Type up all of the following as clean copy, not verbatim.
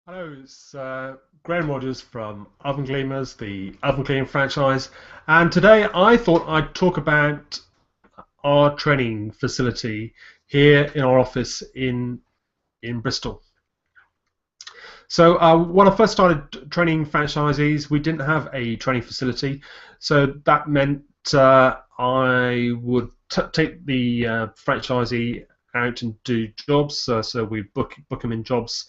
Hello, it's Graham Rogers from Oven Gleamers, the Oven Gleam franchise, and today I thought I'd talk about our training facility here in our office in Bristol. So when I first started training franchisees, we didn't have a training facility, so that meant I would take the franchisee out and do jobs. So we book them in jobs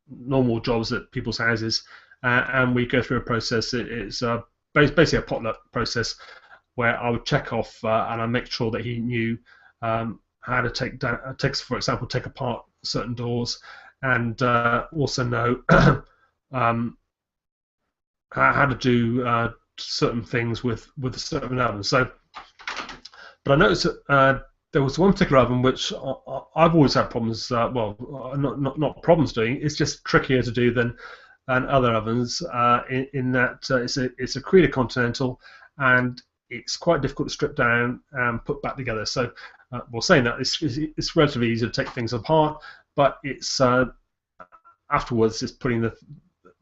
normal jobs at people's houses, and we go through a process. It's basically a potluck process where I would check off and I make sure that he knew how to for example, take apart certain doors, and also know how to do certain things with a certain oven. So, but I noticed that there was one particular oven which I've always had problems. Not problems doing. It's just trickier to do than other ovens. In that it's a Credo Continental, and it's quite difficult to strip down and put back together. So, saying that, it's relatively easy to take things apart, but it's afterwards it's putting the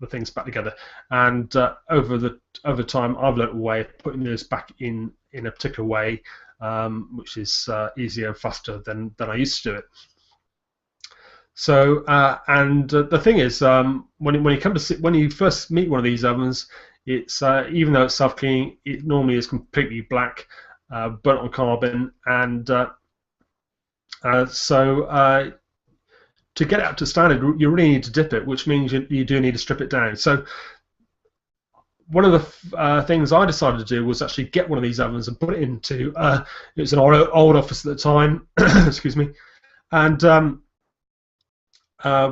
things back together. And over time, I've learnt a way of putting those back in a particular way, which is easier and faster than I used to do it. So, the thing is, when you first meet one of these ovens, it's even though it's self-cleaning, it normally is completely black, burnt on carbon, and to get it up to standard, you really need to dip it, which means you do need to strip it down. So one of the things I decided to do was actually get one of these ovens and put it into it was an old office at the time, excuse me, and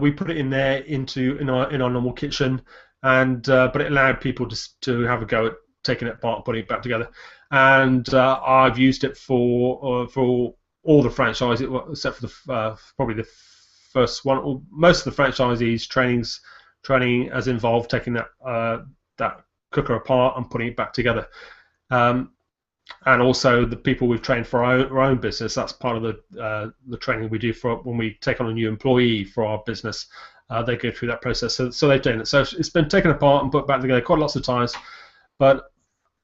we put it in there in our normal kitchen, and but it allowed people to have a go at taking it apart, putting it back together, and I've used it for all the franchises except for probably the first one. Or most of the franchisees training has involved taking that cooker apart and putting it back together. And also the people we've trained for our own business, that's part of the training we do for when we take on a new employee for our business. They go through that process, so they've done it. So it's been taken apart and put back together quite lots of times, but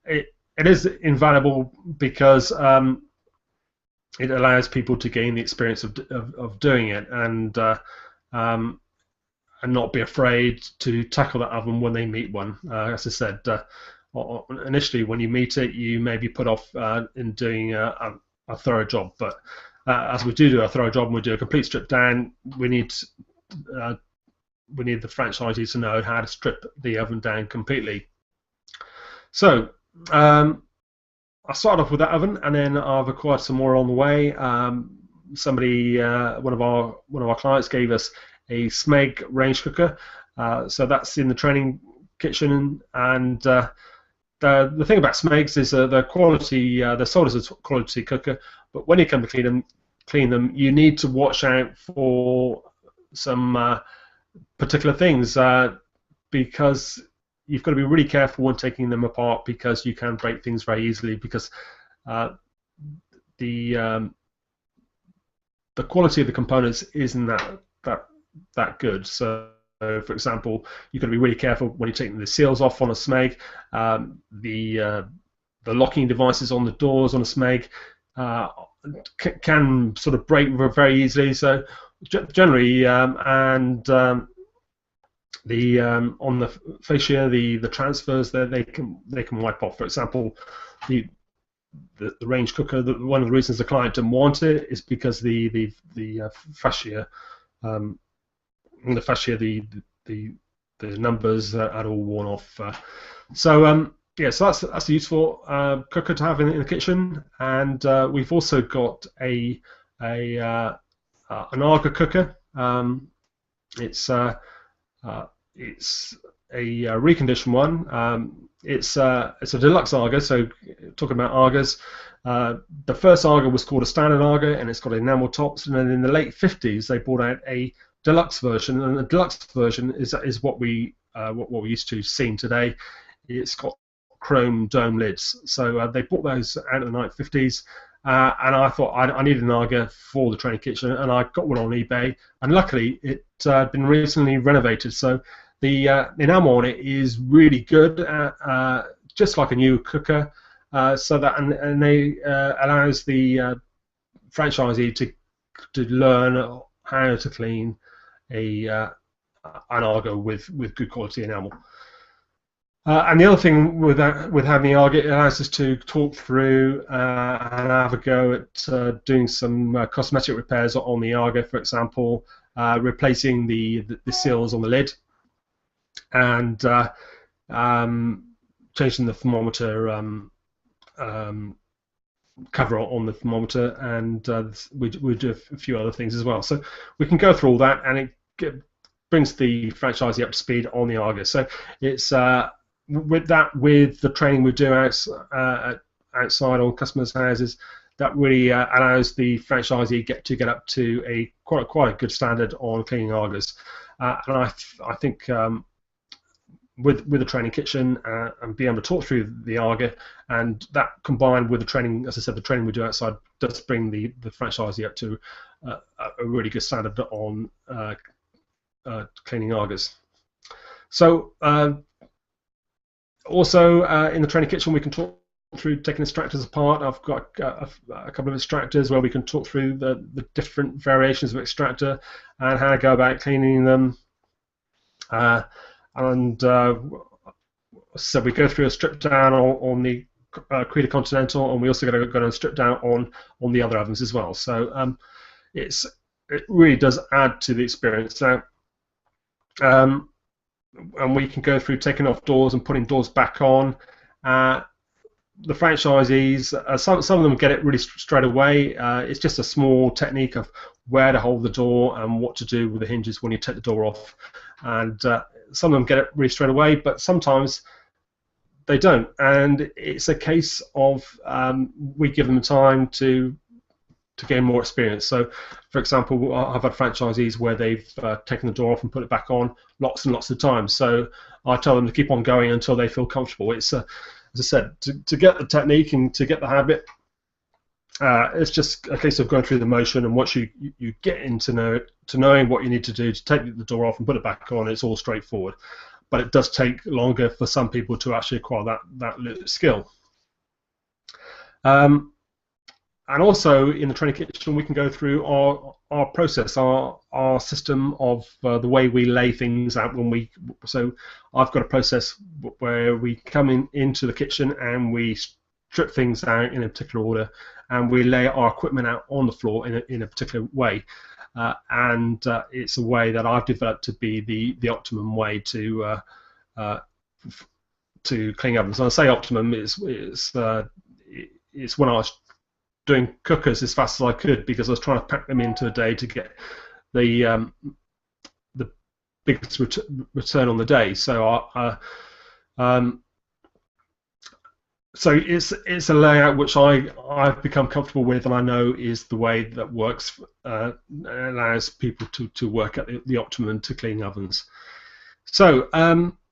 it is invaluable because it allows people to gain the experience of doing it, and not be afraid to tackle that oven when they meet one. As I said, initially when you meet it, you may be put off in doing a thorough job, but as we do a thorough job and we do a complete strip down, we need the franchisees to know how to strip the oven down completely. So I started off with that oven, and then I've acquired some more on the way. One of our clients gave us a Smeg range cooker, so that's in the training kitchen. And the thing about Smegs is the quality. They're sold as a quality cooker, but when you come to clean them, you need to watch out for some particular things because you've got to be really careful when taking them apart, because you can break things very easily, because the quality of the components isn't that good. So, for example, you've got to be really careful when you're taking the seals off on a Smeg. The locking devices on the doors on a Smeg can sort of break very easily. So generally, the on the fascia, the transfers there, they can wipe off. For example, the range cooker. One of the reasons the client didn't want it is because the fascia, the numbers had all worn off. So that's a useful cooker to have in the kitchen. And we've also got an Aga cooker. It's a reconditioned one. It's a deluxe Aga. So talking about Agas, the first Aga was called a standard Aga, and it's got enamel tops. And then in the late 50s, they brought out a deluxe version, and the deluxe version is what we used to see today. It's got chrome dome lids. So they brought those out in the 50s, and I thought I needed an Aga for the training kitchen, and I got one on eBay, and luckily it had been recently renovated, so the enamel on it is really good, just like a new cooker, so that and they allows the franchisee to learn how to clean an Aga with good quality enamel. And the other thing with having the Aga, it allows us to talk through and have a go at doing some cosmetic repairs on the Aga, for example, replacing the seals on the lid, and changing the thermometer cover on the thermometer, and we do a few other things as well. So we can go through all that, and it brings the franchisee up to speed on the Aga. So it's with the training we do outside on customers' houses, that really allows the franchisee to get up to quite a good standard on cleaning Agas. And I think with the training kitchen and being able to talk through the Aga, and that combined with the training, as I said, the training we do outside does bring the franchisee up to a really good standard on cleaning Agas. So also in the training kitchen we can talk through taking extractors apart. I've got a couple of extractors where we can talk through the different variations of extractor and how to go about cleaning them. So we go through a strip down on the Credo Continental, and we also go and strip down on the other ovens as well. So it really does add to the experience. Now, and we can go through taking off doors and putting doors back on. The franchisees, some of them get it really straight away. It's just a small technique of where to hold the door and what to do with the hinges when you take the door off. And some of them get it really straight away, but sometimes they don't. And it's a case of we give them time to gain more experience. So, for example, I've had franchisees where they've taken the door off and put it back on lots and lots of times. So I tell them to keep on going until they feel comfortable. It's as I said, to get the technique and to get the habit, it's just a case of going through the motion. And once you get into knowing what you need to do to take the door off and put it back on, it's all straightforward. But it does take longer for some people to actually acquire that skill. And also in the training kitchen, we can go through our process, our system of the way we lay things out. So I've got a process where we come into the kitchen and we strip things out in a particular order, and we lay our equipment out on the floor in a particular way. And it's a way that I've developed to be the optimum way to clean ovens. And I say optimum is when I was doing cookers as fast as I could, because I was trying to pack them into a day to get the biggest return on the day. So so it's a layout which I've become comfortable with, and I know is the way that works, allows people to work at the optimum to clean ovens. So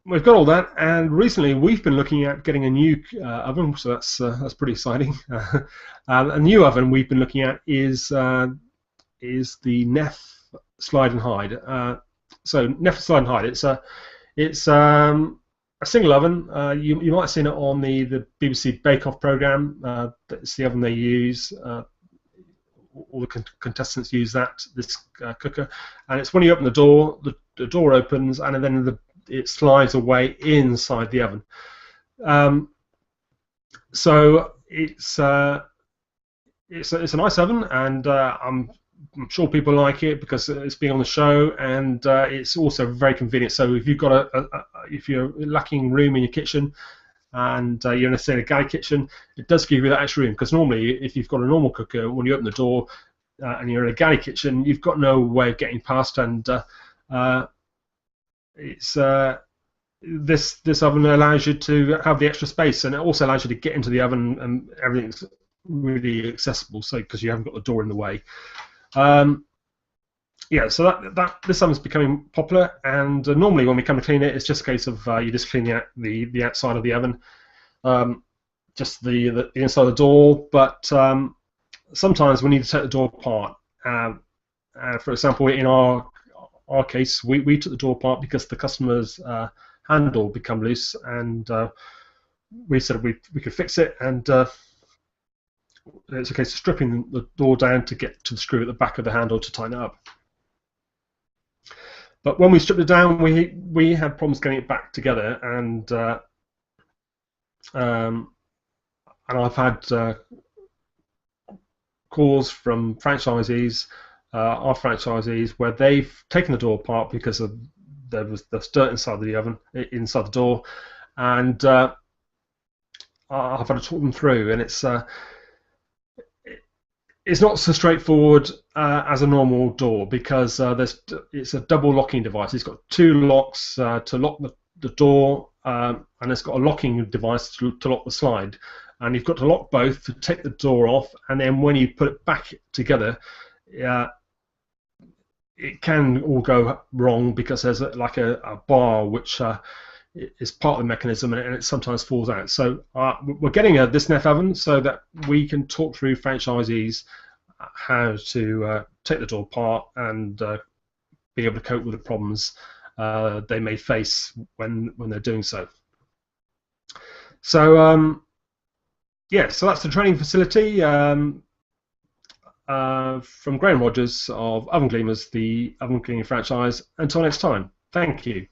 we've got all that, and recently we've been looking at getting a new oven, so that's pretty exciting. A new oven we've been looking at is the Neff Slide and Hide. So Neff Slide and Hide. It's a single oven. You might have seen it on the BBC Bake Off programme. That's the oven they use. All the contestants use this cooker, and it's when you open the door opens, and then it slides away inside the oven. So it's a nice oven, and I'm sure people like it because it's been on the show, and it's also very convenient. So if you've got if you're lacking room in your kitchen, and you're in a galley kitchen, it does give you that extra room, because normally if you've got a normal cooker, when you open the door and you're in a galley kitchen, you've got no way of getting past, and it's this oven allows you to have the extra space, and it also allows you to get into the oven, and everything's really accessible, so because you haven't got the door in the way. Yeah, so this oven's becoming popular, and normally when we come to clean it, it's just a case of you just clean the outside of the oven, just the inside of the door. But sometimes we need to take the door apart. For example, in our case, we took the door apart because the customer's handle become loose, and we said we could fix it, and it's a case of stripping the door down to get to the screw at the back of the handle to tighten it up. But when we stripped it down, we had problems getting it back together, and I've had calls from franchisees, our franchisees, where they've taken the door apart because there's dirt inside the oven, inside the door, and I've had to talk them through, and it's not so straightforward as a normal door, because it's a double locking device. It's got two locks to lock the door, and it's got a locking device to lock the slide. And you've got to lock both to take the door off, and then when you put it back together, it can all go wrong because there's like a bar which is part of the mechanism, and it sometimes falls out. So we're getting this NEF oven so that we can talk through franchisees how to take the door apart and be able to cope with the problems they may face when they're doing so. So yeah, so that's the training facility from Graham Rogers of Oven Gleaners, the oven cleaning franchise. Until next time, thank you.